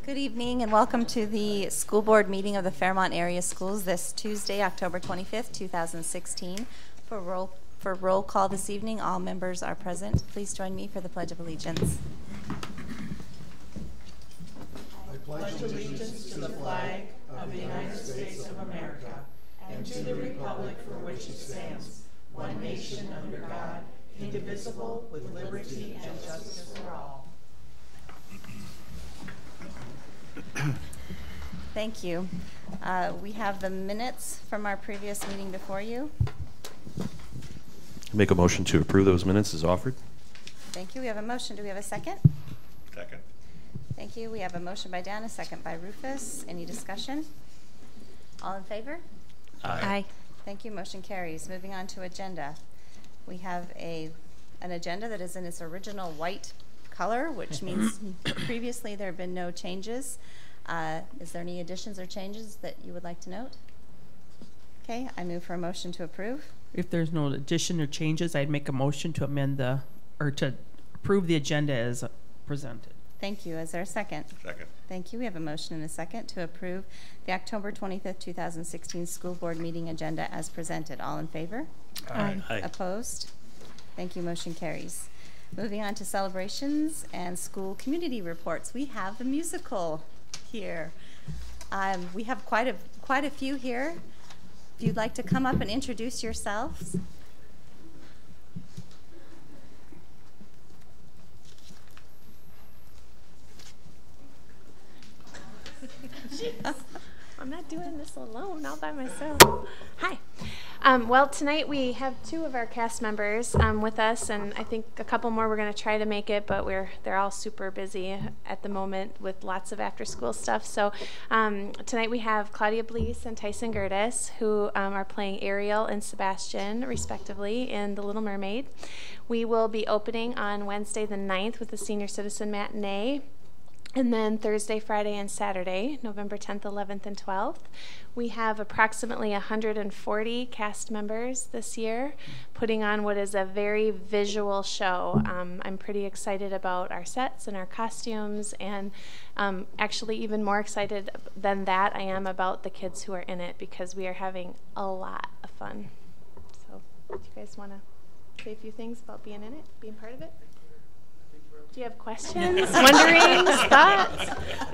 Good evening and welcome to the school board meeting of the Fairmont Area Schools this Tuesday, October 25th, 2016. For roll call this evening, all members are present. Please join me for the Pledge of Allegiance. I pledge allegiance to the flag of the United States of America and to the republic for which it stands, one nation under God, indivisible, with liberty and justice for all. Thank you. We have the minutes from our previous meeting before you. Make a motion to approve those minutes as offered. Thank you. We have a motion. Do we have a second? Second. Thank you. We have a motion by Dan, a second by Rufus. Any discussion? All in favor? Aye. Thank you. Motion carries. Moving on to agenda. We have an agenda that is in its original white color, which means previously there have been no changes. Is there any additions or changes that you would like to note? Okay, I move for a motion to approve. If there's no addition or changes, I'd make a motion to amend to approve the agenda as presented. Thank you. Is there a second? Second. Thank you. We have a motion and a second to approve the October 25th, 2016 school board meeting agenda as presented. All in favor? Aye. Aye. Opposed? Thank you. Motion carries. Moving on to celebrations and school community reports. We have the musical here. We have quite a few here. If you'd like to come up and introduce yourselves. I'm not doing this alone, all by myself. Hi. Well, tonight we have two of our cast members with us, and I think a couple more we're going to try to make it, but they're all super busy at the moment with lots of after-school stuff. So tonight we have Claudia Blees and Tyson Gertis, who are playing Ariel and Sebastian, respectively, in The Little Mermaid. We will be opening on Wednesday the 9th with the Senior Citizen Matinee. And then Thursday, Friday, and Saturday, November 10th, 11th, and 12th. We have approximately 140 cast members this year, putting on what is a very visual show. I'm pretty excited about our sets and our costumes, and actually even more excited than that I am about the kids who are in it, because we are having a lot of fun. So do you guys want to say a few things about being in it, being part of it? Do you have questions, wonderings, thoughts?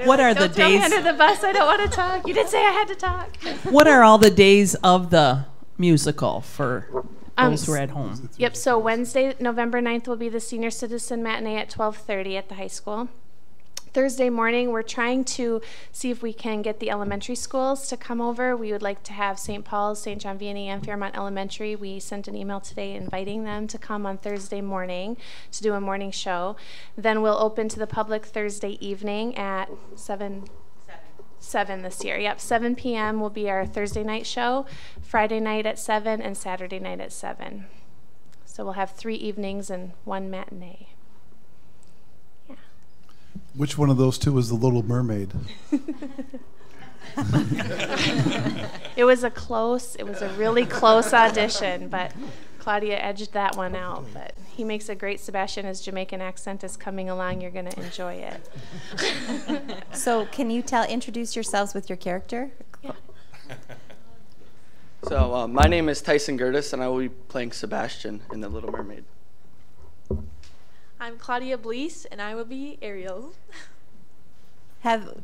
What are the Don't throw me days? under the bus. I don't want to talk. You did say I had to talk. What are all the days of the musical for those who are at home? Yep. So Wednesday, November 9th, will be the Senior Citizen Matinee at 12:30 at the high school. Thursday morning, we're trying to see if we can get the elementary schools to come over. We would like to have St. Paul's, St. John Vianney, and Fairmont Elementary. We sent an email today inviting them to come on Thursday morning to do a morning show. Then we'll open to the public Thursday evening at 7 this year. Yep, 7 p.m. will be our Thursday night show, Friday night at 7, and Saturday night at 7. So we'll have 3 evenings and 1 matinee. Which one of those two is the Little Mermaid? It was a really close audition, but Claudia edged that one out. But he makes a great Sebastian. His Jamaican accent is coming along. You're going to enjoy it. So can you introduce yourselves with your character? Yeah. So my name is Tyson Gertis, and I will be playing Sebastian in The Little Mermaid. I'm Claudia Blees, and I will be Ariel. Had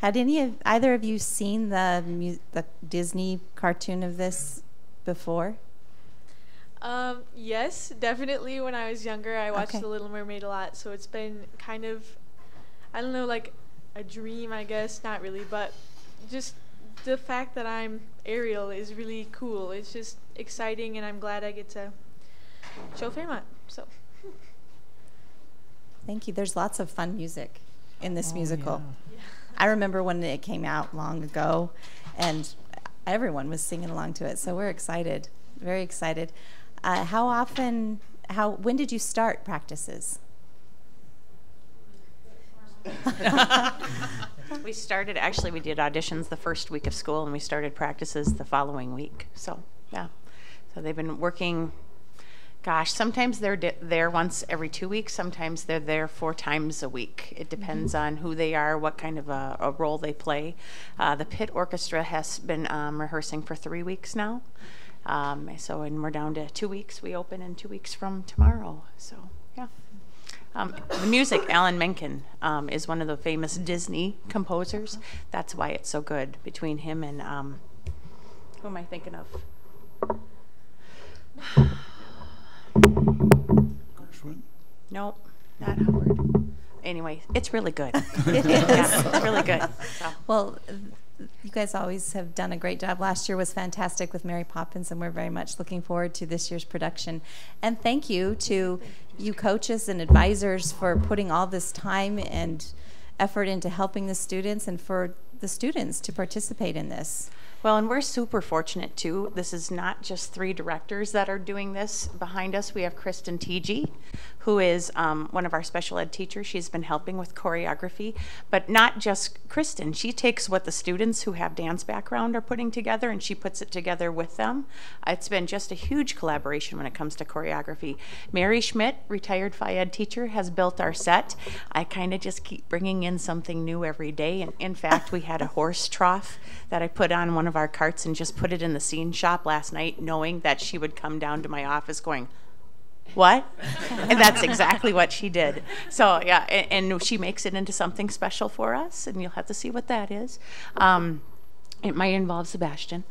either of you seen the Disney cartoon of this before? Yes, definitely. When I was younger, I watched Okay. The Little Mermaid a lot, so it's been kind of, I don't know, like a dream, I guess. Not really, but just the fact that I'm Ariel is really cool. It's just exciting, and I'm glad I get to show Fairmont. So. Thank you. There's lots of fun music in this musical. Yeah. I remember when it came out long ago, and everyone was singing along to it. So we're excited, very excited. When did you start practices? We did auditions the first week of school, and we started practices the following week. So, yeah. So they've been working Gosh, sometimes they're there once every 2 weeks. Sometimes they're there 4 times a week. It depends on who they are, what kind of a role they play. The pit orchestra has been rehearsing for 3 weeks now. And we're down to 2 weeks. We open in 2 weeks from tomorrow. So, yeah. The music, Alan Menken is one of the famous Disney composers. That's why it's so good between him and, who am I thinking of? Nope, not Howard. Anyway, it's really good. It is. Yeah, it's really good. So. Well, you guys always have done a great job. Last year was fantastic with Mary Poppins, and we're very much looking forward to this year's production. And thank you to you coaches and advisors for putting all this time and effort into helping the students and for the students to participate in this. Well, and we're super fortunate too. This is not just 3 directors that are doing this. Behind us, we have Kristen Teege, who is one of our special ed teachers. She's been helping with choreography, but not just Kristen. She takes what the students who have dance background are putting together and she puts it together with them. It's been just a huge collaboration when it comes to choreography. Mary Schmidt, retired Phi Ed teacher, has built our set. I kind of just keep bringing in something new every day. And in fact, we had a horse trough that I put on one of our carts and just put it in the scene shop last night, knowing that she would come down to my office going, "What?" And that's exactly what she did. So yeah, and she makes it into something special for us, and you'll have to see what that is. It might involve Sebastian,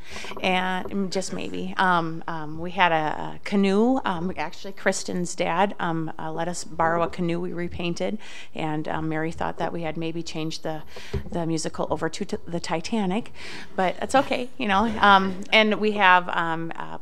and just maybe. We had a canoe. Actually, Kristen's dad let us borrow a canoe we repainted, and Mary thought that we had maybe changed the musical over to the Titanic, but it's okay, you know. And we have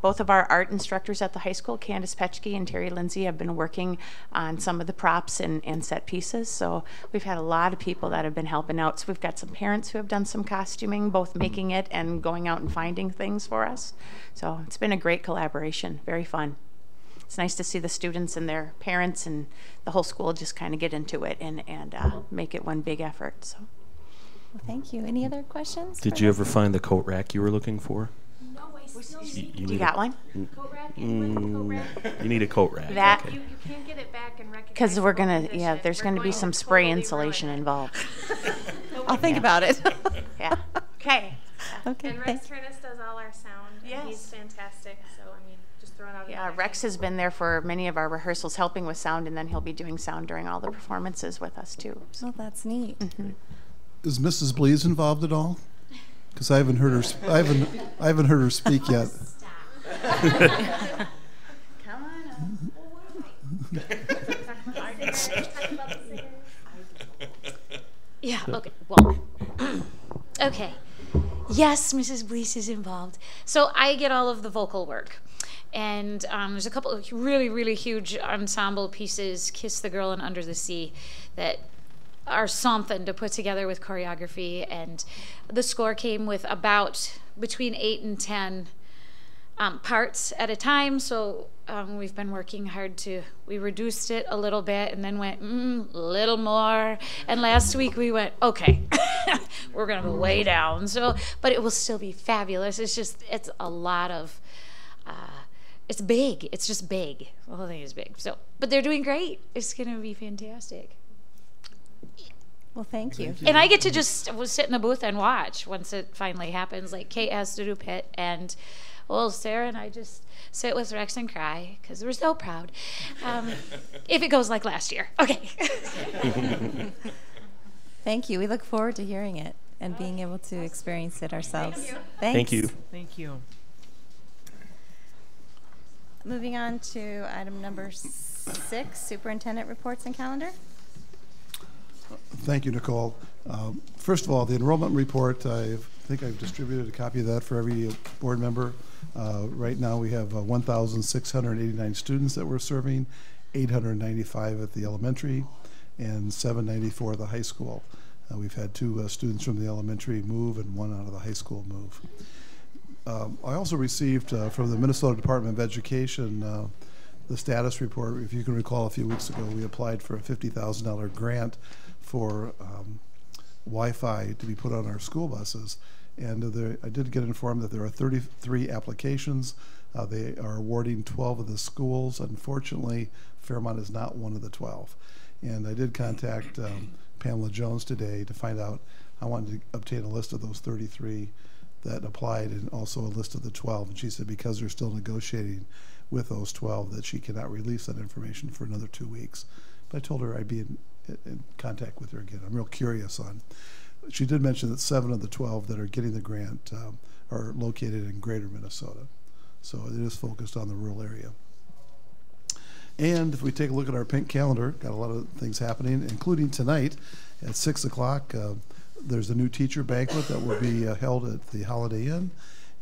both of our art instructors at the high school, Candace Petchke and Terry Lindsay, have been working on some of the props and set pieces. So we've had a lot of people that have been helping out. So we've got some parents who have done some costuming, both making it and going out and finding things for us. So it's been a great collaboration, very fun. It's nice to see the students and their parents and the whole school just kind of get into it and make it one big effort. So, Well, thank you. Any other questions? Did you ever find the coat rack you were looking for? No, I still You got one? coat rack. Coat rack. You need a coat rack. That- okay. You can't get it back and recognize. Because we're gonna, condition. yeah, there's We're gonna be going some to spray totally insulation ruin it. involved. I'll think about it. Yeah. Okay. Okay. And thanks. Rex Turnus does all our sound. Yes. And he's fantastic. So I mean, just throwing out. Yeah, another Rex thing. has been there for many of our rehearsals, helping with sound, and then he'll be doing sound during all the performances with us too. So. Well, that's neat. Is Mrs. Blees involved at all? Because I haven't heard her. I haven't heard her speak yet. Come on Yeah, okay. Well, okay. Yes, Mrs. Blees is involved. So I get all of the vocal work. And there's a couple of really, really huge ensemble pieces, Kiss the Girl and Under the Sea, that are something to put together with choreography. And the score came with about between 8 and 10 parts at a time. So we've been working hard we reduced it a little bit and then went, a little more. And last week we went, okay, we're going to go way down. So, but it will still be fabulous. It's a lot of, it's big. It's just big. The whole thing is big. So, but they're doing great. It's going to be fantastic. Well, thank you. And I get to just sit in the booth and watch once it finally happens. Like Kate has to do pit, and well, Sarah and I just sit with Rex and cry because we're so proud. If it goes like last year, okay. Thank you. We look forward to hearing it and being able to experience it ourselves. Thank you. Thanks. Thank you. Thank you. Moving on to item number 6, superintendent reports and calendar. Thank you, Nicole. First of all, the enrollment report, I think I've distributed a copy of that for every board member. Right now we have 1,689 students that we're serving, 895 at the elementary, and 794 at the high school. We've had 2 students from the elementary move and 1 out of the high school move. I also received from the Minnesota Department of Education the status report. If you can recall, a few weeks ago we applied for a $50,000 grant for Wi-Fi to be put on our school buses, and I did get informed that there are 33 applications. They are awarding 12 of the schools. Unfortunately, Fairmont is not one of the 12. And I did contact Pamela Jones today to find out. I wanted to obtain a list of those 33 that applied and also a list of the 12. And she said because they're still negotiating with those 12 that she cannot release that information for another 2 weeks. But I told her I'd be in contact with her again. I'm real curious on. She did mention that 7 of the 12 that are getting the grant are located in greater Minnesota. So it is focused on the rural area. And if we take a look at our pink calendar, got a lot of things happening, including tonight at 6 o'clock. There's a new teacher banquet that will be held at the Holiday Inn.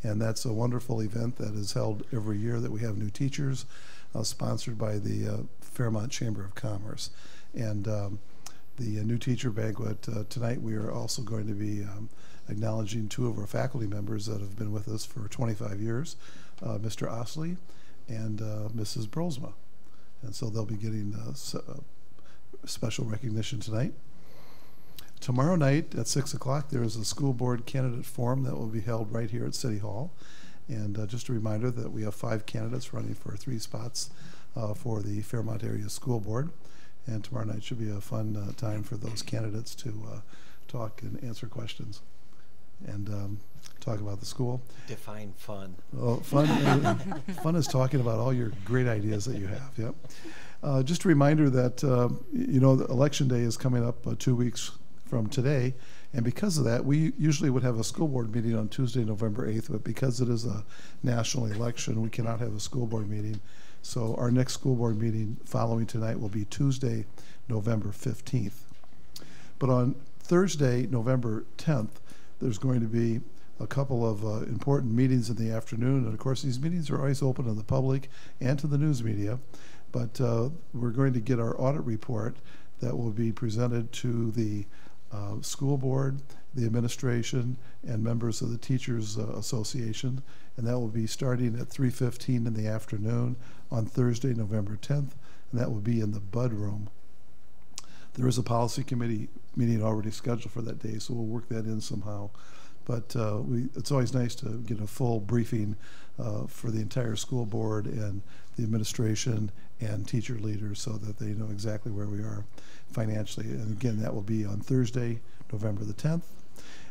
And that's a wonderful event that is held every year that we have new teachers, sponsored by the Fairmont Chamber of Commerce. And the new teacher banquet, tonight we are also going to be acknowledging 2 of our faculty members that have been with us for 25 years, Mr. Osley and Mrs. Brolsma. And so they'll be getting special recognition tonight. Tomorrow night at 6 o'clock, there is a school board candidate forum that will be held right here at City Hall. And just a reminder that we have 5 candidates running for 3 spots for the Fairmont Area School Board. And tomorrow night should be a fun time for those candidates to talk and answer questions and talk about the school. Define fun. Oh, fun is talking about all your great ideas that you have. Yep. Just a reminder that you know, the election day is coming up 2 weeks from today, and because of that, we usually would have a school board meeting on Tuesday, November 8th, but because it is a national election, we cannot have a school board meeting. So our next school board meeting following tonight will be Tuesday, November 15th. But on Thursday, November 10th, there's going to be a couple of important meetings in the afternoon. And of course, these meetings are always open to the public and to the news media. But we're going to get our audit report that will be presented to the school board, the administration, and members of the Teachers Association. And that will be starting at 3:15 in the afternoon on Thursday, November 10th. And that will be in the Bud Room. There is a policy committee meeting already scheduled for that day, so we'll work that in somehow. But it's always nice to get a full briefing for the entire school board and the administration and teacher leaders so that they know exactly where we are financially. And again, that will be on Thursday, November the 10th.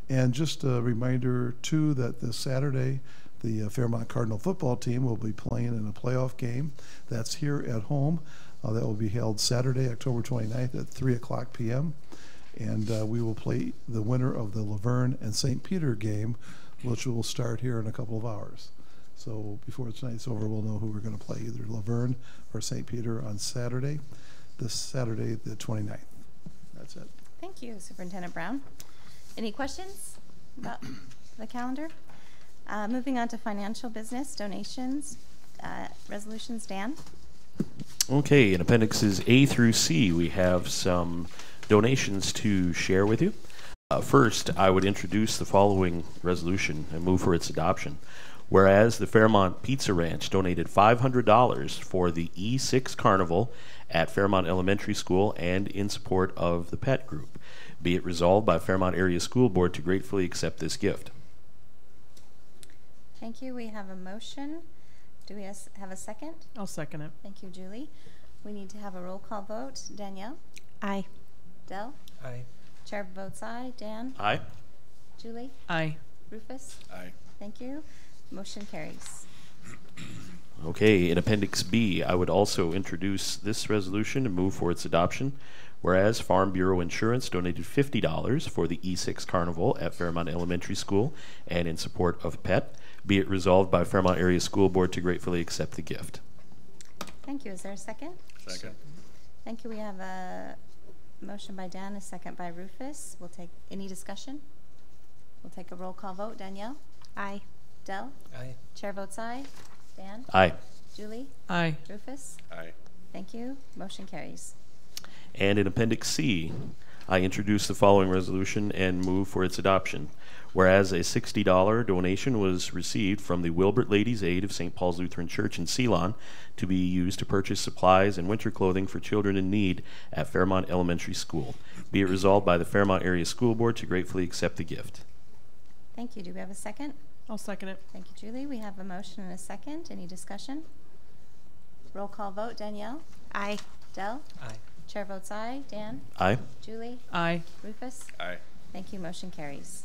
And just a reminder, too, that this Saturday, the Fairmont Cardinal football team will be playing in a playoff game. That's here at home. That will be held Saturday, October 29th at 3 o'clock p.m. And we will play the winner of the Laverne and St. Peter game, which will start here in a couple of hours. So before tonight's over, we'll know who we're going to play, either Laverne or St. Peter on Saturday, this Saturday, the 29th. That's it. Thank you, Superintendent Brown. Any questions about the calendar? Moving on to financial business, donations, resolutions. Dan? Okay, in Appendixes A through C, we have some donations to share with you. First, I would introduce the following resolution and move for its adoption. Whereas the Fairmont Pizza Ranch donated $500 for the E6 Carnival at Fairmont Elementary School and in support of the Pet Group. Be it resolved by Fairmont Area School Board to gratefully accept this gift. Thank you. We have a motion. Do we have a second? I'll second it. Thank you, Julie. We need to have a roll call vote. Danielle? Aye. Dell? Aye. Chair votes aye. Dan? Aye. Julie? Aye. Rufus? Aye. Thank you. Motion carries. Okay, in Appendix B, I would also introduce this resolution and move for its adoption. Whereas Farm Bureau Insurance donated $50 for the E6 Carnival at Fairmont Elementary School and in support of PET, be it resolved by Fairmont Area School Board to gratefully accept the gift. Thank you. Is there a second? Second. Thank you. We have a motion by Dan, a second by Rufus. We'll take any discussion. We'll take a roll call vote. Danielle? Aye. Dell? Aye. Chair votes aye. Dan? Aye. Julie? Aye. Rufus? Aye. Thank you. Motion carries. And in Appendix C, I introduce the following resolution and move for its adoption. Whereas a $60 donation was received from the Wilbert Ladies' Aid of St. Paul's Lutheran Church in Ceylon to be used to purchase supplies and winter clothing for children in need at Fairmont Elementary School. Be it resolved by the Fairmont Area School Board to gratefully accept the gift. Thank you. Do we have a second? I'll second it. Thank you, Julie. We have a motion and a second. Any discussion? Roll call vote. Danielle? Aye. Dell? Aye. Chair votes aye. Dan? Aye. Julie? Aye. Rufus? Aye. Thank you. Motion carries.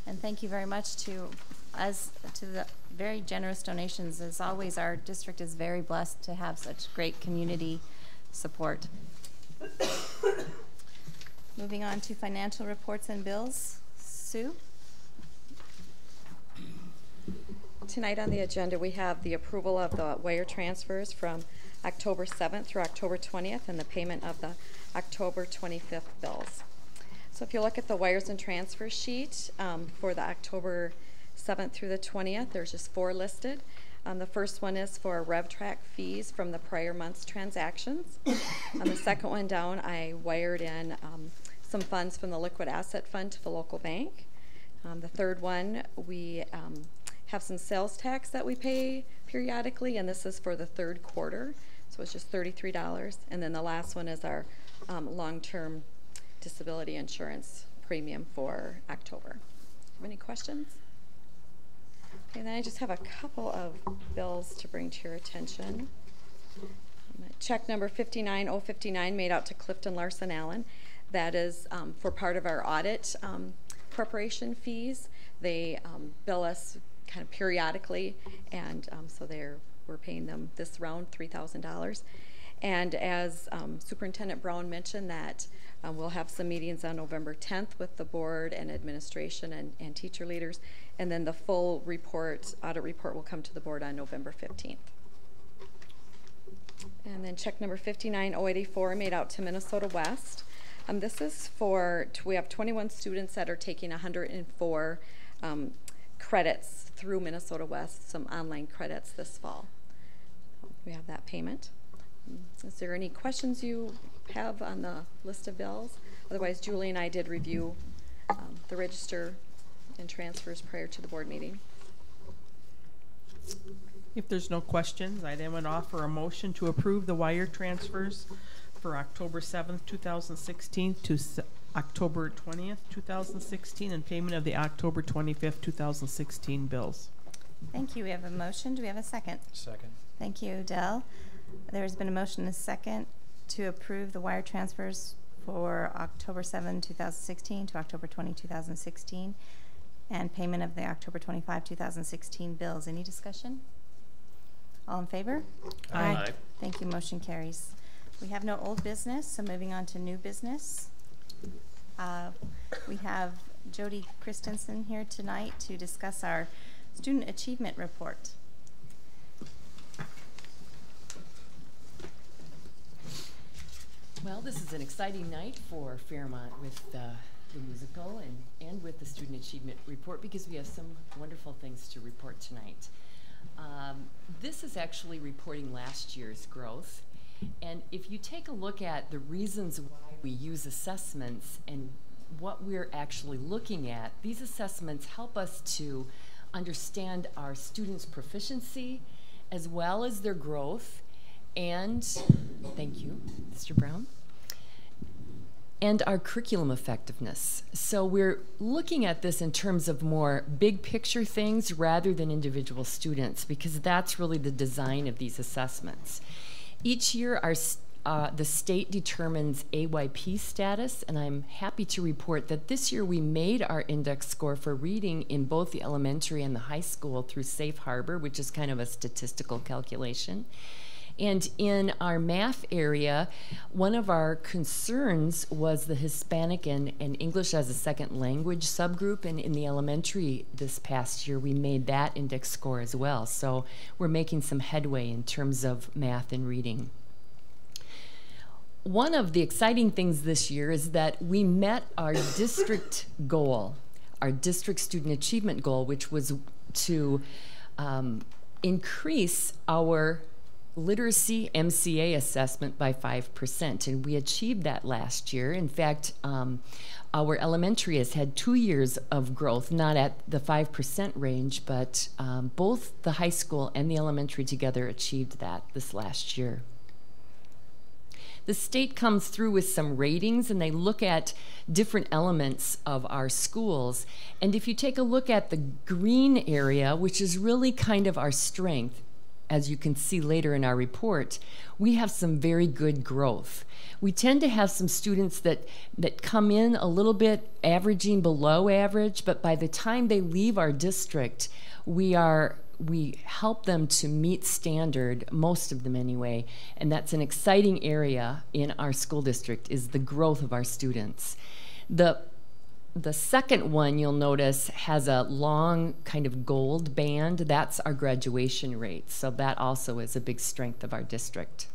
And thank you very much to the very generous donations. As always, our district is very blessed to have such great community support. Moving on to financial reports and bills. Sue? Tonight on the agenda, we have the approval of the wire transfers from October 7th through October 20th and the payment of the October 25th bills. So if you look at the wires and transfer sheet for the October 7th through the 20th, there's just 4 listed. The first one is for RevTrack fees from the prior month's transactions. On the second one down, I wired in some funds from the liquid asset fund to the local bank. The third one, we have some sales tax that we pay periodically, and this is for the third quarter, so it's just $33. And then the last one is our long-term disability insurance premium for October. Have any questions? Okay, then I just have a couple of bills to bring to your attention. Check number 59059 made out to Clifton Larson Allen. That is for part of our audit preparation fees. They bill us kind of periodically, and so we're paying them this round $3,000. And as Superintendent Brown mentioned, that we'll have some meetings on November 10th with the board and administration and teacher leaders, and then the full report, audit report, will come to the board on November 15th. And then check number 59084 made out to Minnesota West. This is we have 21 students that are taking 104 credits through Minnesota West, some online credits this fall. We have that payment. Is there any questions you have on the list of bills? Otherwise, Julie and I did review the register and transfers prior to the board meeting. If there's no questions, I then would offer a motion to approve the wire transfers for October 7th, 2016 to October 20th, 2016, and payment of the October 25th, 2016 bills. Thank you. We have a motion. Do we have a second? Second. Thank you, Dell. There's been a motion and a second to approve the wire transfers for October 7, 2016 to October 20, 2016, and payment of the October 25, 2016 bills. Any discussion? All in favor? Aye. Aye. Thank you. Motion carries. We have no old business, so moving on to new business. We have Jody Christensen here tonight to discuss our student achievement report. Well, this is an exciting night for Fairmont with the musical and with the student achievement report, because we have some wonderful things to report tonight. This is actually reporting last year's growth. And if you take a look at the reasons why we use assessments and what we're actually looking at, these assessments help us to understand our students' proficiency as well as their growth, and, thank you, Mr. Brown, and our curriculum effectiveness. So we're looking at this in terms of more big picture things rather than individual students, because that's really the design of these assessments. Each year, the state determines AYP status, and I'm happy to report that this year we made our index score for reading in both the elementary and the high school through Safe Harbor, which is kind of a statistical calculation. And in our math area, one of our concerns was the Hispanic and English as a second language subgroup, and in the elementary this past year we made that index score as well. So we're making some headway in terms of math and reading. One of the exciting things this year is that we met our district goal, our district student achievement goal, which was to increase our literacy MCA assessment by 5%, and we achieved that last year. In fact, our elementary has had 2 years of growth, not at the 5% range, but both the high school and the elementary together achieved that this last year. The state comes through with some ratings, and they look at different elements of our schools. And if you take a look at the green area, which is really kind of our strength, as you can see later in our report, we have some very good growth. We tend to have some students that come in a little bit averaging below average, but by the time they leave our district, we help them to meet standard, most of them anyway, and that's an exciting area in our school district, is the growth of our students. The second one, you'll notice, has a long kind of gold band. That's our graduation rate, so that also is a big strength of our district.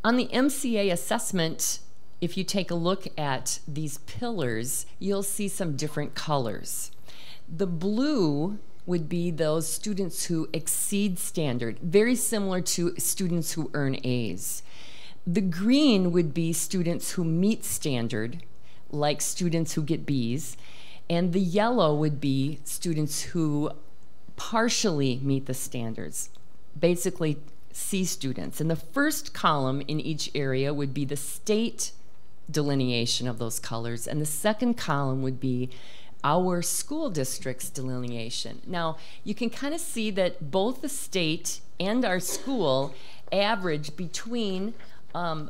On the MCA assessment, if you take a look at these pillars, you'll see some different colors. The blue would be those students who exceed standard, very similar to students who earn A's. The green would be students who meet standard, like students who get B's, and the yellow would be students who partially meet the standards, basically C students. And the first column in each area would be the state delineation of those colors, and the second column would be our school district's delineation. Now, you can kind of see that both the state and our school average between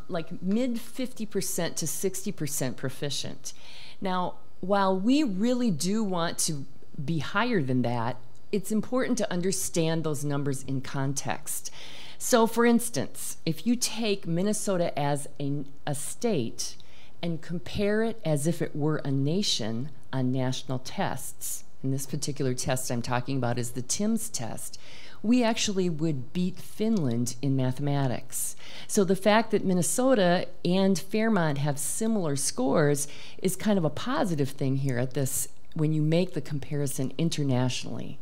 like mid 50% to 60% proficient. Now, while we really do want to be higher than that, it's important to understand those numbers in context. So for instance, if you take Minnesota as a state and compare it as if it were a nation on national tests, and this particular test I'm talking about is the TIMSS test, we actually would beat Finland in mathematics. So the fact that Minnesota and Fairmont have similar scores is kind of a positive thing here at this, when you make the comparison internationally.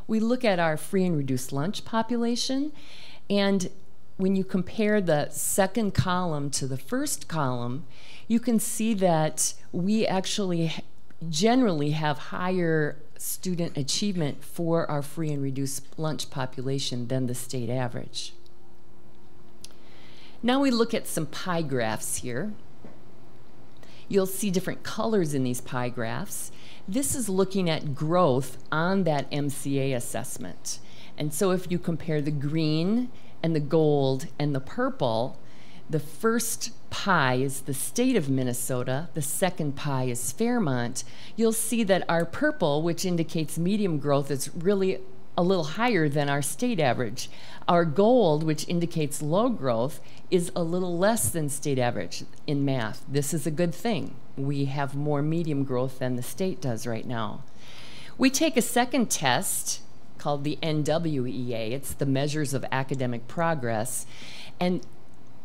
We look at our free and reduced lunch population, and when you compare the second column to the first column, you can see that we actually generally have higher student achievement for our free and reduced lunch population than the state average. Now we look at some pie graphs here. You'll see different colors in these pie graphs. This is looking at growth on that MCA assessment. And so if you compare the green and the gold and the purple, the first pie is the state of Minnesota, the second pie is Fairmont. You'll see that our purple, which indicates medium growth, is really a little higher than our state average. Our gold, which indicates low growth, is a little less than state average in math. This is a good thing. We have more medium growth than the state does right now. We take a second test called the NWEA. It's the Measures of Academic Progress. And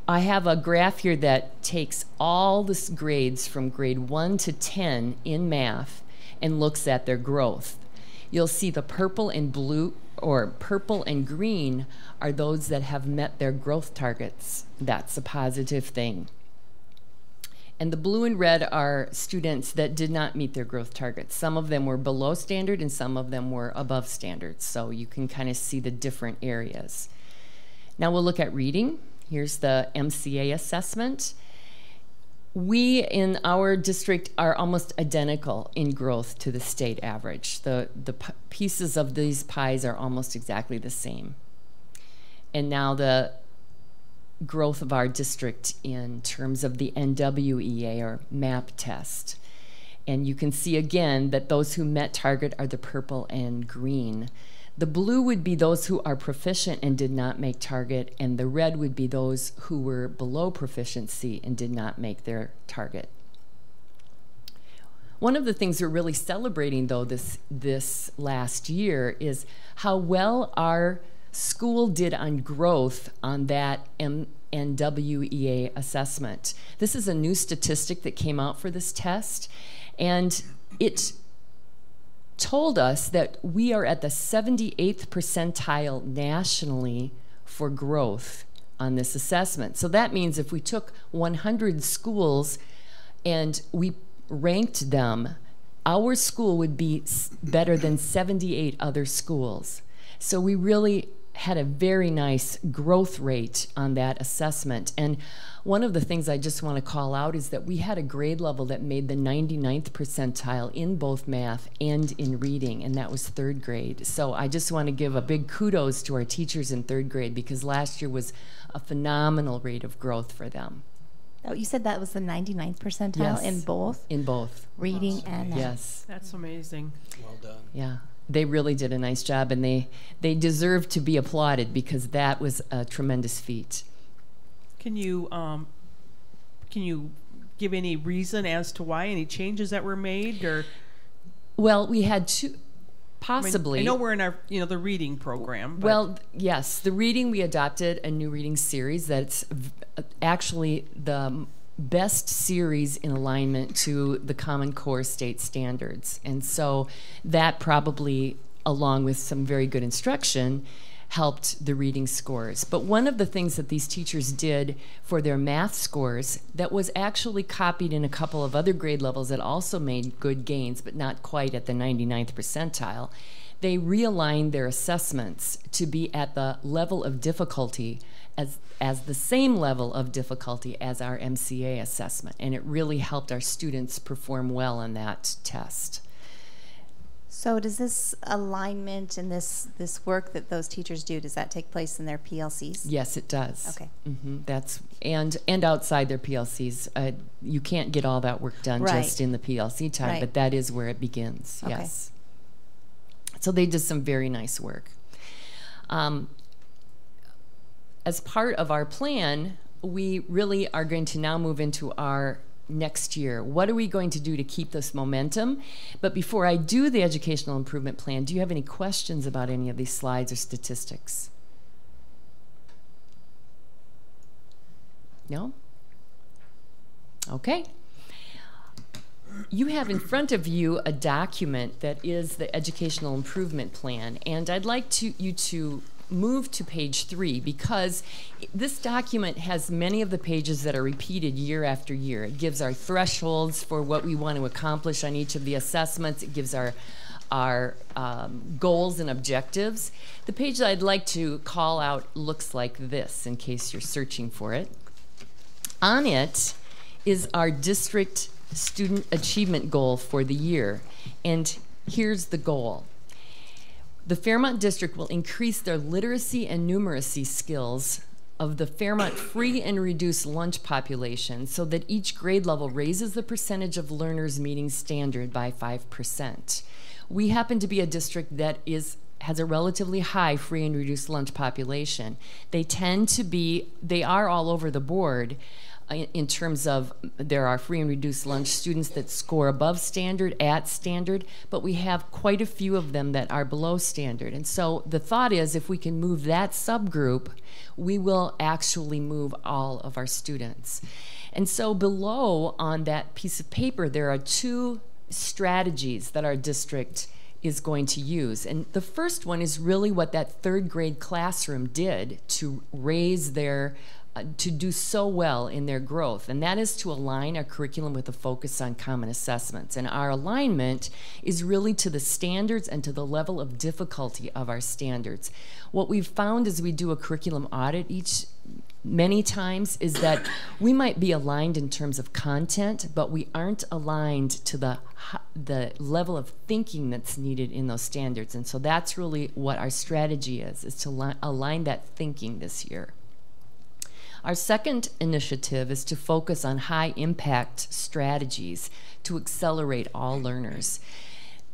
I have a graph here that takes all the grades from grade 1 to 10 in math and looks at their growth. You'll see the purple and blue, or purple and green, are those that have met their growth targets. That's a positive thing. And the blue and red are students that did not meet their growth targets. Some of them were below standard and some of them were above standard. So you can kind of see the different areas. Now we'll look at reading. Here's the MCA assessment. We in our district are almost identical in growth to the state average. The pieces of these pies are almost exactly the same. And now the growth of our district in terms of the NWEA or MAP test. And you can see again that those who met target are the purple and green. The blue would be those who are proficient and did not make target, and the red would be those who were below proficiency and did not make their target. One of the things we're really celebrating, though, this last year is how well our school did on growth on that NWEA assessment. This is a new statistic that came out for this test, and it told us that we are at the 78th percentile nationally for growth on this assessment. So that means if we took 100 schools and we ranked them, our school would be better than 78 other schools. So we really had a very nice growth rate on that assessment. And one of the things I just want to call out is that we had a grade level that made the 99th percentile in both math and in reading, and that was 3rd grade. So I just want to give a big kudos to our teachers in 3rd grade, because last year was a phenomenal rate of growth for them. Oh, you said that was the 99th percentile Yes. in both? In both. Reading and math. Yes. That's amazing. Well done. Yeah. They really did a nice job, and they deserve to be applauded, because that was a tremendous feat. Can you give any reason as to why, any changes that were made, or? Well, we had two, possibly. I know we're in our, the reading program. But Well, yes, the reading, we adopted a new reading series that's actually the best series in alignment to the Common Core state standards. And so that probably, along with some very good instruction, helped the reading scores. But one of the things that these teachers did for their math scores that was actually copied in a couple of other grade levels that also made good gains, but not quite at the 99th percentile, they realigned their assessments to be at the level of difficulty as the same level of difficulty as our MCA assessment. And it really helped our students perform well on that test. So does this alignment and this work that those teachers do, does that take place in their PLCs? Yes, it does. Okay. That's and outside their PLCs. You can't get all that work done Right. just in the PLC time, Right. but that is where it begins. Okay. Yes. So they did some very nice work. As part of our plan, we really are going to now move into our next year. What are we going to do to keep this momentum? But before I do the educational improvement plan, do you have any questions about any of these slides or statistics? No? Okay. You have in front of you a document that is the educational improvement plan, and I'd like you to move to page 3, because this document has many of the pages that are repeated year after year. It gives our thresholds for what we want to accomplish on each of the assessments. It gives our goals and objectives. The page that I'd like to call out looks like this, in case you're searching for it. On it is our district student achievement goal for the year, and here's the goal. The Fairmont district will increase their literacy and numeracy skills of the Fairmont free and reduced lunch population so that each grade level raises the percentage of learners meeting standard by 5%. We happen to be a district that has a relatively high free and reduced lunch population. They are all over the board, in terms of there are free and reduced lunch students that score above standard, at standard, but we have quite a few of them that are below standard. And so the thought is, if we can move that subgroup, we will actually move all of our students. And so below on that piece of paper, there are 2 strategies that our district is going to use. And the first one is really what that 3rd grade classroom did to raise to do so well in their growth, and that is to align our curriculum with a focus on common assessments. And our alignment is really to the standards and to the level of difficulty of our standards. What we've found as we do a curriculum audit many times is that we might be aligned in terms of content, but we aren't aligned to the level of thinking that's needed in those standards. And so that's really what our strategy is to align that thinking this year. Our second initiative is to focus on high-impact strategies to accelerate all learners.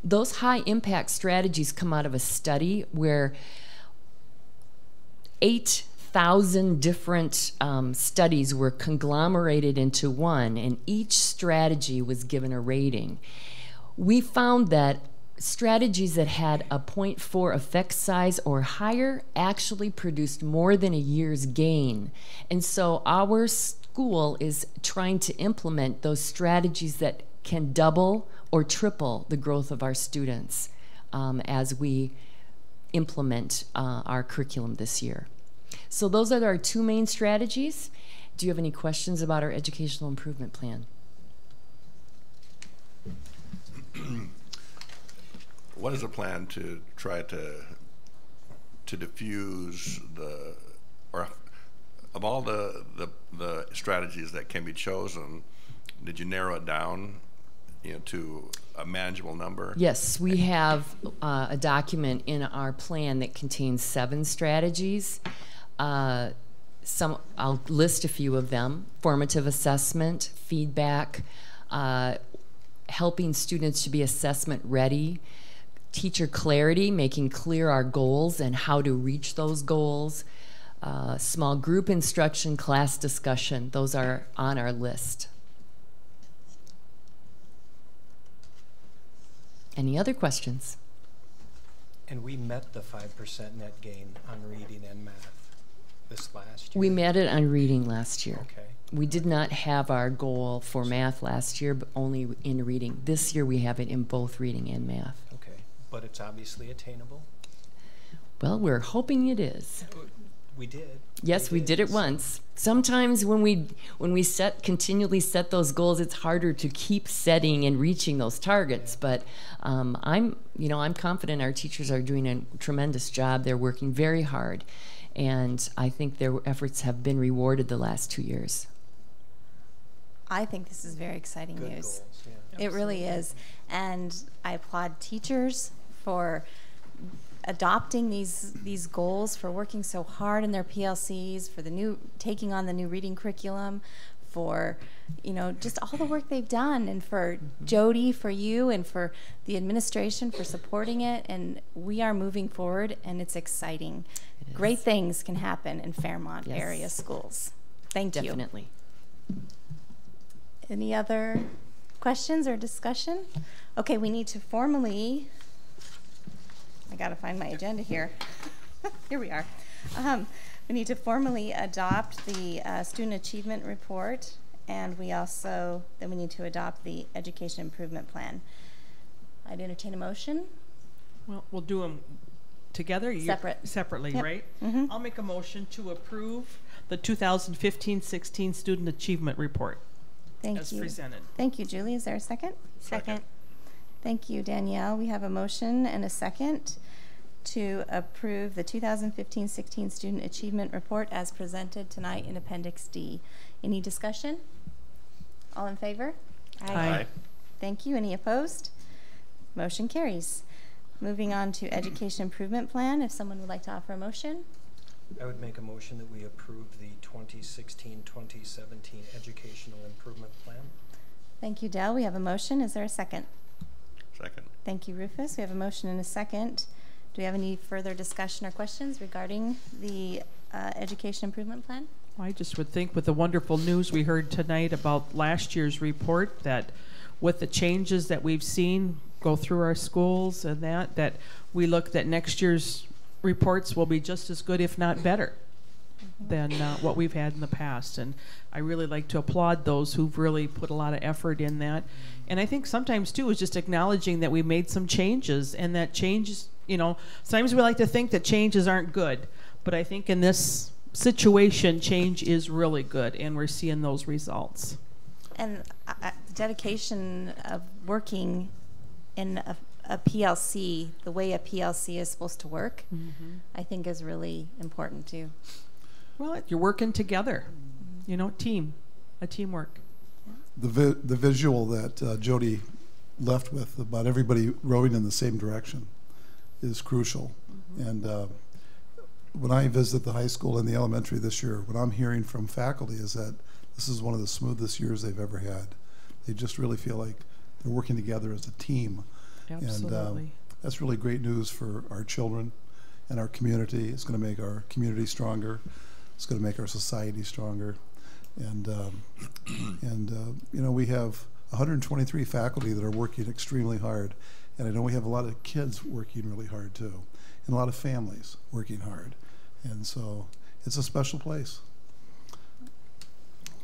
Those high-impact strategies come out of a study where 8,000 different studies were conglomerated into one, and each strategy was given a rating. We found that strategies that had a 0.4 effect size or higher actually produced more than a year's gain. And so our school is trying to implement those strategies that can double or triple the growth of our students as we implement our curriculum this year. So those are our 2 main strategies. Do you have any questions about our educational improvement plan? What is the plan to try to to diffuse or of all the strategies that can be chosen, did you narrow it down, to a manageable number? Yes, we have a document in our plan that contains 7 strategies. I'll list a few of them: formative assessment, feedback, helping students to be assessment ready, teacher clarity, making clear our goals and how to reach those goals, small group instruction, class discussion. Those are on our list. Any other questions? And we met the 5% net gain on reading and math this last year. We met it on reading last year. Okay. We did not have our goal for math last year, but only in reading. This year we have it in both reading and math. Okay, but it's obviously attainable? Well, we're hoping it is. We did. Yes, we did it once. Sometimes when we continually set those goals, it's harder to keep setting and reaching those targets. Yeah. But I'm confident our teachers are doing a tremendous job. They're working very hard, and I think their efforts have been rewarded the last 2 years. I think this is very exciting Good news. Goals, yeah. It really is, and I applaud teachers for adopting these goals, for working so hard in their PLCs, for taking on the new reading curriculum, for just all the work they've done, and for Jody, for you, and for the administration for supporting it. And we are moving forward, and it's exciting. Great things can happen in Fairmont area schools. Thank you. Definitely. Any other questions or discussion? Okay, we need to formally, I gotta find my agenda here. Here we are. We need to formally adopt the student achievement report, and we need to adopt the education improvement plan. I'd entertain a motion. Well, we'll do them together? Separately, yep. Right? Mm-hmm. I'll make a motion to approve the 2015-16 student achievement report. As presented. Thank you, Julie. Is there a second? Second. Thank you, Danielle. We have a motion and a second to approve the 2015-16 Student Achievement Report as presented tonight in Appendix D. Any discussion? All in favor? Aye. Thank you. Any opposed? Motion carries. Moving on to Education Improvement Plan. If someone would like to offer a motion. I would make a motion that we approve the 2016-2017 Educational Improvement Plan. Thank you, Dell. We have a motion. Is there a second? Second. Thank you, Rufus. We have a motion and a second. Do we have any further discussion or questions regarding the Education Improvement Plan? I just would think with the wonderful news we heard tonight about last year's report, that with the changes that we've seen go through our schools and that we look that next year's reports will be just as good, if not better, than what we've had in the past. And I really like to applaud those who've really put a lot of effort in that. And I think sometimes too is just acknowledging that we made some changes, and that changes, sometimes we like to think that changes aren't good, but I think in this situation change is really good, and we're seeing those results. And the dedication of working in a PLC, the way a PLC is supposed to work, I think is really important too. Well, you're working together, teamwork. The visual that Jody left with about everybody rowing in the same direction is crucial. And when I visit the high school and the elementary this year, what I'm hearing from faculty is that this is one of the smoothest years they've ever had. They just really feel like they're working together as a team. Absolutely. And that's really great news for our children and our community. It's going to make our community stronger. It's going to make our society stronger. And we have 123 faculty that are working extremely hard. And I know we have a lot of kids working really hard too, and a lot of families working hard. And so it's a special place.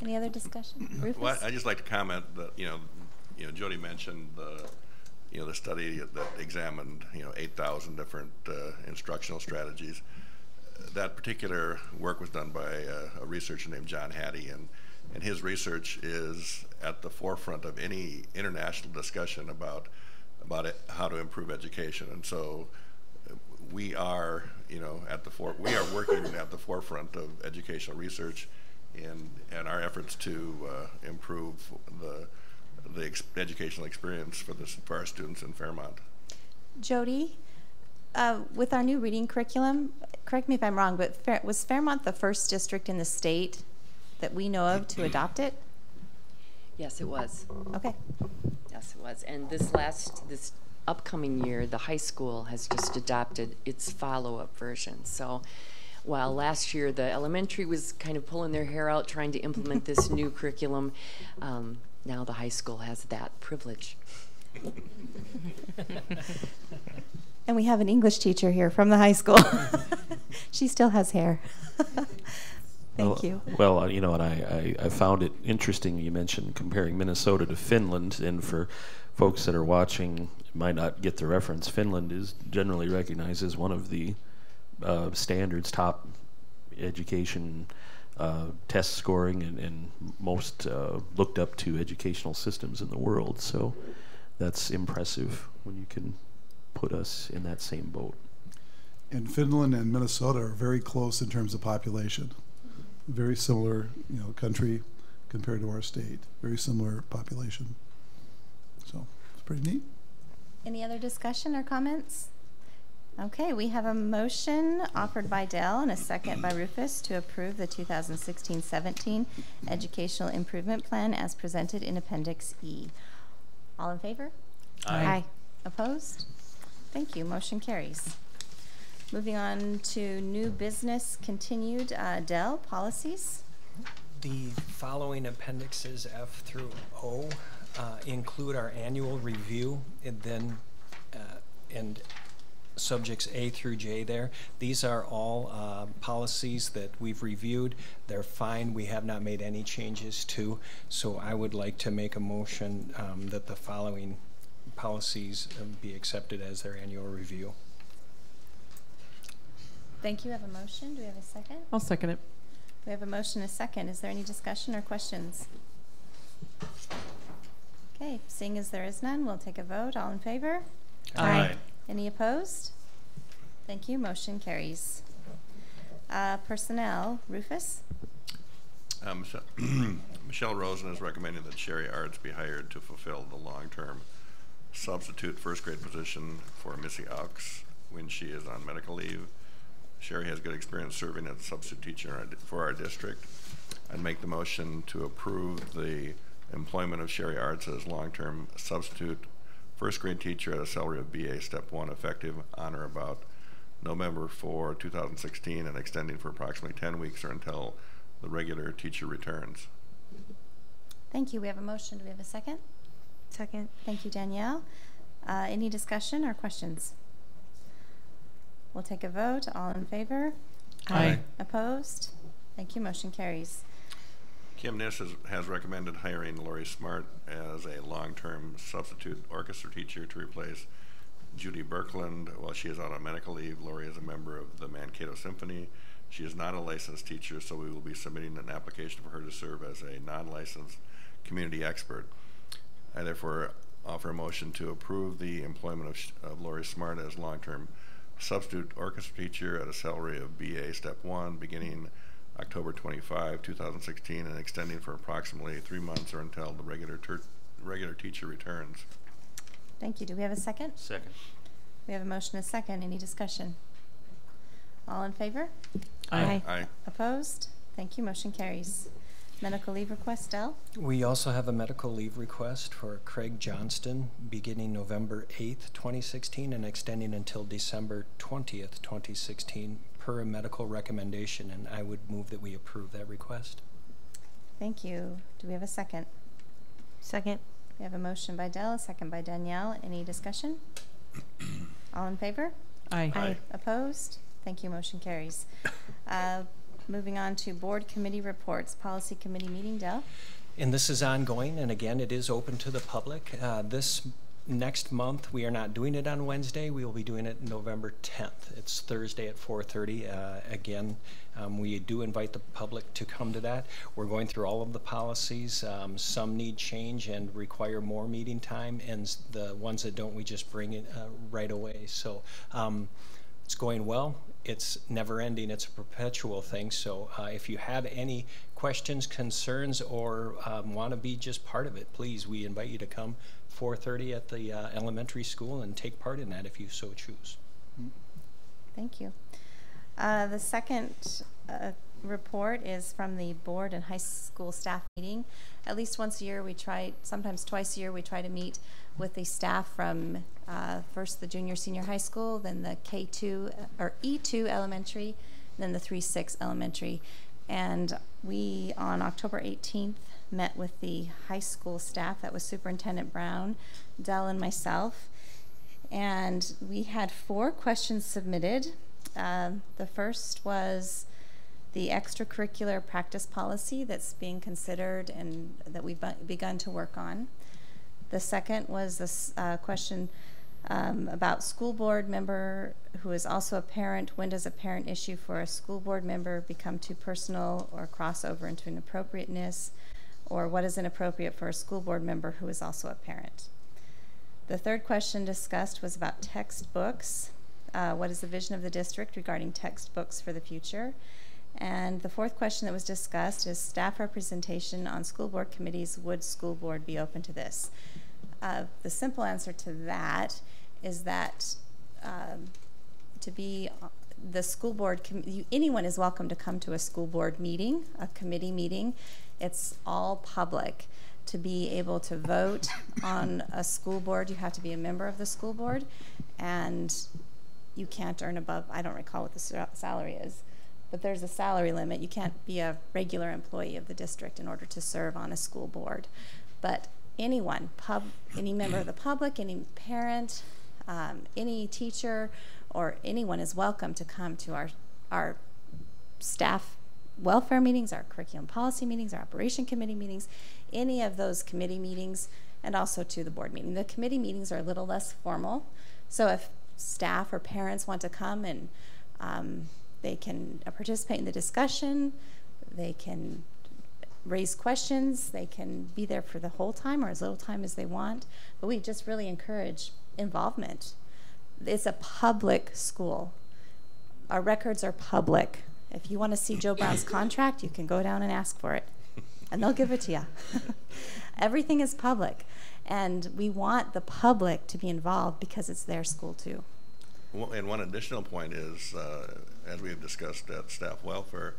Any other discussion? Rufus? Well, I'd just like to comment that, Jody mentioned the study that examined 8,000 different instructional strategies. That particular work was done by a researcher named John Hattie, and his research is at the forefront of any international discussion about how to improve education. And so we are you know, we are working at the forefront of educational research and our efforts to improve the educational experience for our students in Fairmont. Jody, with our new reading curriculum, correct me if I'm wrong, but was Fairmont the first district in the state that we know of to adopt it? Yes, it was. Okay. Yes, it was. And this upcoming year, the high school has just adopted its follow-up version. So while last year the elementary was kind of pulling their hair out trying to implement this new curriculum, now the high school has that privilege. And we have an English teacher here from the high school. She still has hair. Thank you. Well, you know, and I found it interesting you mentioned comparing Minnesota to Finland, and for folks that are watching might not get the reference, Finland is generally recognized as one of the standards, top education test scoring and most looked up to educational systems in the world. So that's impressive when you can put us in that same boat. And Finland and Minnesota are very close in terms of population. Very similar, you know, country compared to our state. Very similar population. So it's pretty neat. Any other discussion or comments? Okay, we have a motion offered by Dell and a second by Rufus to approve the 2016-17 Educational Improvement Plan as presented in Appendix E. All in favor? Aye. Opposed? Thank you. Motion carries. Moving on to new business continued. Dell, policies. The following appendixes F through O include our annual review and subjects A through J there. These are all policies that we've reviewed. They're fine. We have not made any changes to. So I would like to make a motion that the following policies be accepted as their annual review. Thank you. I have a motion. Do we have a second? I'll second it. We have a motion and a second. Is there any discussion or questions? Okay, seeing as there is none, we'll take a vote. All in favor? Aye. Any opposed? Thank you. Motion carries. Personnel, Rufus? Michelle Rosen is recommending that Sherry Arts be hired to fulfill the long-term substitute first grade position for Missy Ox when she is on medical leave. Sherry has good experience serving as a substitute teacher for our district. I'd make the motion to approve the employment of Sherry Arts as long-term substitute first grade teacher at a salary of BA Step 1 effective on or about November 4, 2016 and extending for approximately 10 weeks or until the regular teacher returns. Thank you. We have a motion. Do we have a second? Second. Thank you, Danielle. Any discussion or questions? We'll take a vote. All in favor? Aye. Opposed? Thank you. Motion carries. Kim Niss has recommended hiring Lori Smart as a long-term substitute orchestra teacher to replace Judy Birkeland while she is out on medical leave. Lori is a member of the Mankato Symphony. She is not a licensed teacher, so we will be submitting an application for her to serve as a non-licensed community expert. I therefore offer a motion to approve the employment of Lori Smart as long-term substitute orchestra teacher at a salary of BA Step 1 beginning October 25, 2016 and extending for approximately 3 months or until the regular teacher returns. Thank you. Do we have a second? Second. We have a motion and a second. Any discussion? All in favor? Aye. Aye. Opposed? Thank you. Motion carries. Medical leave request, Dell? We also have a medical leave request for Craig Johnston beginning November 8th, 2016 and extending until December 20th, 2016 per a medical recommendation, and I would move that we approve that request. Thank you. Do we have a second? Second. We have a motion by Dell, a second by Danielle. Any discussion? All in favor? Aye. Aye. Opposed? Thank you. Motion carries. Moving on to board committee reports. Policy committee meeting, Dell? And this is ongoing, and again, it is open to the public. This next month, we are not doing it on Wednesday. We will be doing it November 10th. It's Thursday at 4:30. Again, we do invite the public to come to that. We're going through all of the policies. Some need change and require more meeting time, and the ones that don't, we just bring it right away. So it's going well. it's never ending. It's a perpetual thing. So if you have any questions, concerns, or want to be just part of it, please, we invite you to come 4:30 at the elementary school and take part in that if you so choose. Thank you. The second report is from the board and high school staff meeting. At least once a year we try, sometimes twice a year, we try to meet with the staff from first the junior senior high school, then the K2 or E2 elementary, then the 3-6 elementary. And we on October 18th met with the high school staff. That was Superintendent Brown, Dell, and myself. And we had 4 questions submitted. The first was the extracurricular practice policy that's being considered and that we've begun to work on. The second was this question about school board member who is also a parent. When does a parent issue for a school board member become too personal or cross over into inappropriateness? Or what is inappropriate for a school board member who is also a parent? The third question discussed was about textbooks. What is the vision of the district regarding textbooks for the future? And the fourth question that was discussed is staff representation on school board committees. Would school board be open to this? The simple answer to that is that to be the school board, anyone is welcome to come to a school board meeting, a committee meeting. It's all public. To be able to vote on a school board, you have to be a member of the school board, and you can't earn above, I don't recall what the salary is, but there's a salary limit. You can't be a regular employee of the district in order to serve on a school board. But anyone, any member of the public, any parent, any teacher, or anyone is welcome to come to our staff welfare meetings, our curriculum policy meetings, our operation committee meetings, any of those committee meetings, and also to the board meeting. The committee meetings are a little less formal, so if staff or parents want to come and they can participate in the discussion, they can raise questions, they can be there for the whole time or as little time as they want, but we just really encourage involvement. It's a public school. Our records are public. If you want to see Joe Brown's contract, you can go down and ask for it, and they'll give it to you. Everything is public, and we want the public to be involved because it's their school too. Well, and one additional point is, as we have discussed at staff welfare,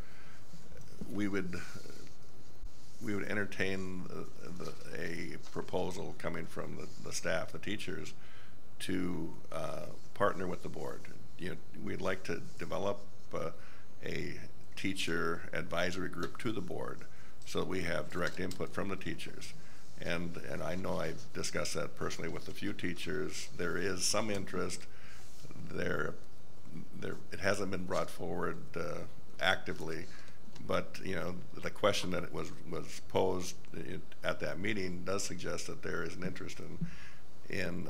we would entertain a proposal coming from the staff, the teachers, to partner with the board. We'd like to develop a teacher advisory group to the board so that we have direct input from the teachers. And I know I've discussed that personally with a few teachers. There is some interest there. It hasn't been brought forward actively, but the question that was posed at that meeting does suggest that there is an interest in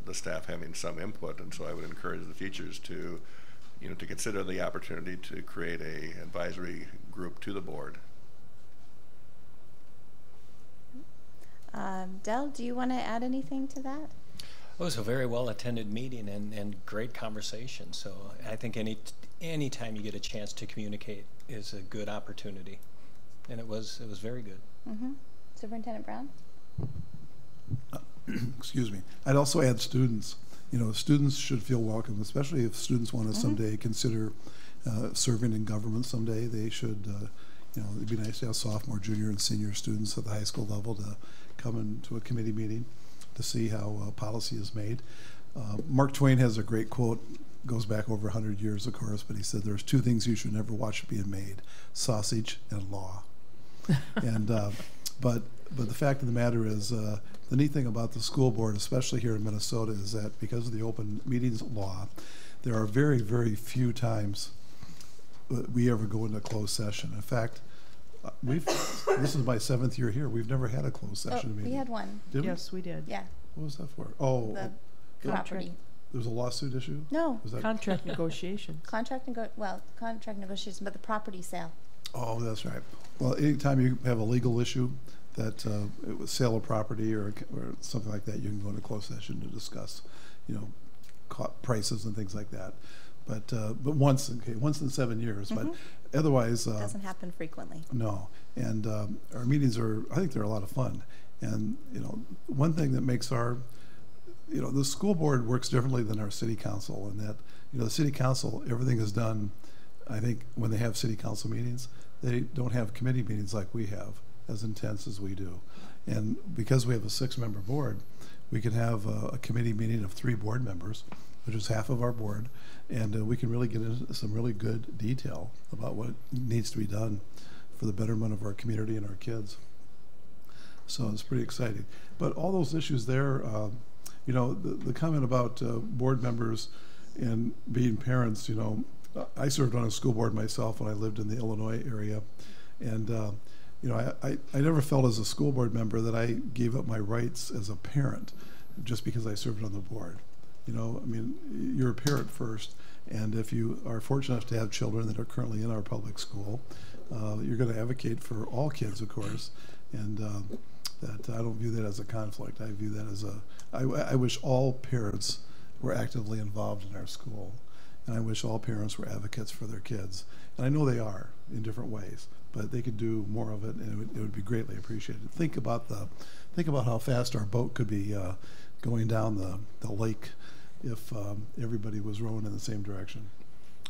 the staff having some input, and so I would encourage the teachers to to consider the opportunity to create a advisory group to the board. Dell, do you want to add anything to that? It was a very well-attended meeting and great conversation. So I think any time you get a chance to communicate is a good opportunity, and it was very good. Mm-hmm. Superintendent Brown. Excuse me. I'd also add students. Students should feel welcome, especially if students want to someday consider serving in government someday. They should, it'd be nice to have sophomore, junior, and senior students at the high school level to come into a committee meeting to see how policy is made. Mark Twain has a great quote, goes back over 100 years, of course, but he said there's 2 things you should never watch being made: sausage and law. And but the fact of the matter is, the neat thing about the school board, especially here in Minnesota, is that because of the open meetings law, there are very, very few times we ever go into a closed session. In fact, this is my 7th year here. We've never had a closed session meeting. We had one. Did we? Yes, we did. Yeah. What was that for? Oh, the property. There was a lawsuit issue? No. Was that Contract negotiations. Contract negotiations, but the property sale. Oh, that's right. Well, anytime you have a legal issue that it was sale of property or something like that, you can go into closed session to discuss, prices and things like that. But once in 7 years. But otherwise, Doesn't happen frequently. no. And our meetings I think they're a lot of fun. And one thing that makes the school board works differently than our city council, in that the city council, everything is done. I think when they have city council meetings, they don't have committee meetings like we have, as intense as we do. And because we have a 6-member board, we can have a committee meeting of 3 board members, which is half of our board, and we can really get into some really good detail about what needs to be done for the betterment of our community and our kids. So it's pretty exciting. But all those issues there, the comment about board members and being parents, I served on a school board myself when I lived in the Illinois area, and I never felt as a school board member that I gave up my rights as a parent just because I served on the board. You're a parent first, and if you are fortunate enough to have children that are currently in our public school, you're going to advocate for all kids, of course, and that I don't view that as a conflict. I view that as I wish all parents were actively involved in our school, and I wish all parents were advocates for their kids. And I know they are in different ways, but they could do more of it, and it would be greatly appreciated. Think about how fast our boat could be going down the lake if everybody was rowing in the same direction.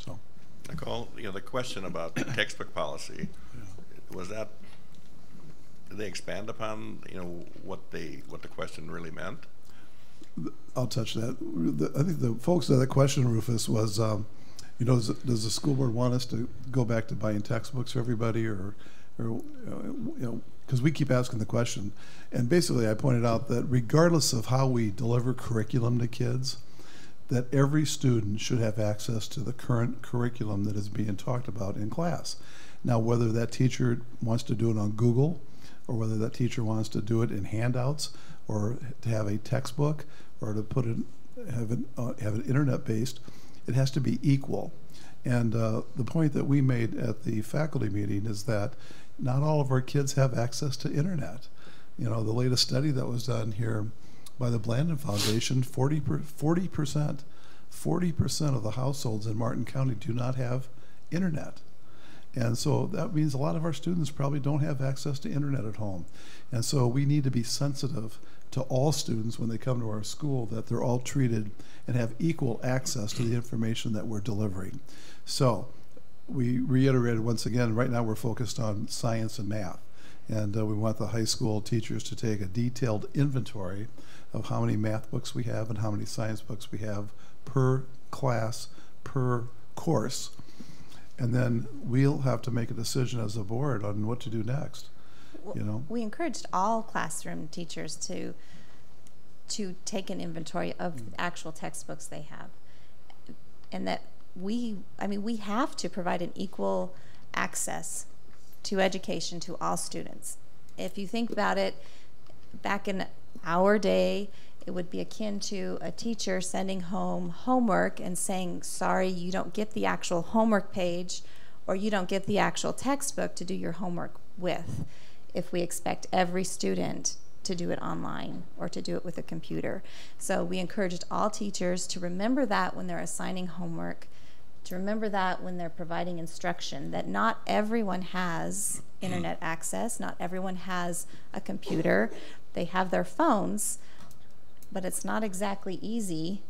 So, Nicole, the question about textbook policy, was that, did they expand upon what the question really meant? I'll touch that. I think the folks that question, Rufus, was does the school board want us to go back to buying textbooks for everybody, or because we keep asking the question. And basically I pointed out that regardless of how we deliver curriculum to kids, that every student should have access to the current curriculum that is being talked about in class. Now, whether that teacher wants to do it on Google, or whether that teacher wants to do it in handouts, or to have a textbook, or to have it internet-based, it has to be equal. And the point that we made at the faculty meeting is that not all of our kids have access to internet. The latest study that was done here by the Blandon Foundation, 40% of the households in Martin County do not have internet. And so that means a lot of our students probably don't have access to internet at home. And so we need to be sensitive to all students when they come to our school, that they're all treated and have equal access to the information that we're delivering. So we reiterated once again, right now we're focused on science and math. And we want the high school teachers to take a detailed inventory of how many math books we have and how many science books we have per class, per course. And then we'll have to make a decision as a board on what to do next. We encouraged all classroom teachers to take an inventory of the actual textbooks they have, and that we have to provide an equal access to education to all students. If you think about it, back in our day, it would be akin to a teacher sending home homework and saying, sorry, you don't get the actual homework page, or you don't get the actual textbook to do your homework with, if we expect every student to do it online or to do it with a computer. So we encouraged all teachers to remember that when they're assigning homework, to remember that when they're providing instruction, that not everyone has internet access, not everyone has a computer. They have their phones, but it's not exactly easy.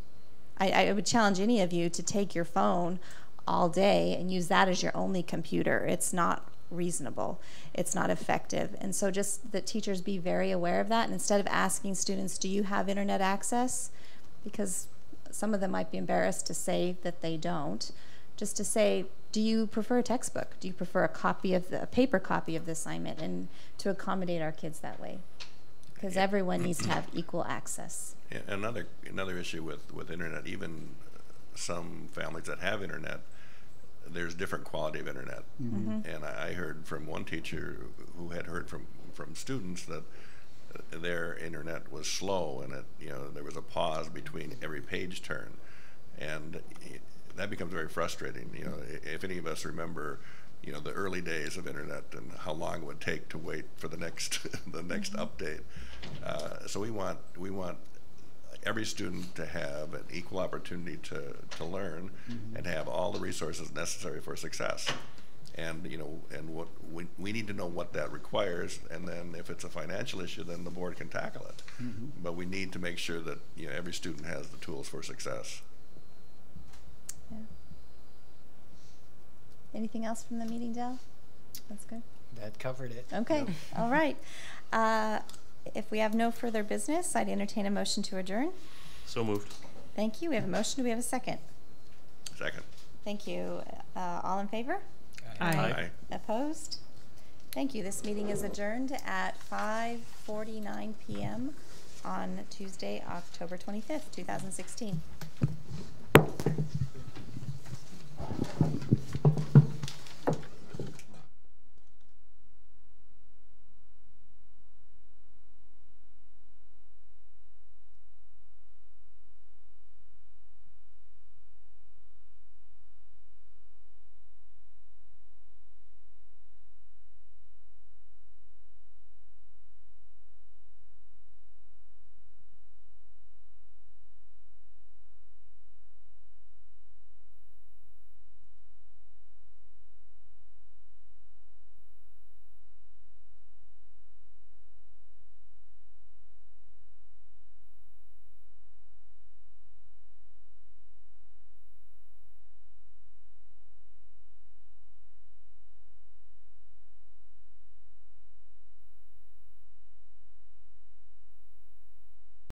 I would challenge any of you to take your phone all day and use that as your only computer. It's not reasonable. It's not effective. And so just that teachers be very aware of that. And instead of asking students, do you have internet access? Because some of them might be embarrassed to say that they don't. Just to say, do you prefer a textbook? Do you prefer a paper copy of the assignment? And to accommodate our kids that way. Because everyone needs to have equal access. Yeah, another issue with internet, even some families that have internet, there's different quality of internet. Mm-hmm. And I heard from one teacher who had heard from students that their internet was slow, and there was a pause between every page turn, and that becomes very frustrating. If any of us remember, the early days of internet and how long it would take to wait for the next the next update. So we want every student to have an equal opportunity to learn and have all the resources necessary for success. And and what we need to know what that requires, and then if it's a financial issue, then the board can tackle it. But we need to make sure that every student has the tools for success. Yeah. Anything else from the meeting, Dell? That's good. That covered it. Okay. Yep. All right. If we have no further business, I'd entertain a motion to adjourn. So moved. Thank you. We have a motion. Do we have a second? Second. Thank you. All in favor? Aye. Aye. Opposed? Thank you. This meeting is adjourned at 5:49 p.m. on Tuesday, October 25th, 2016.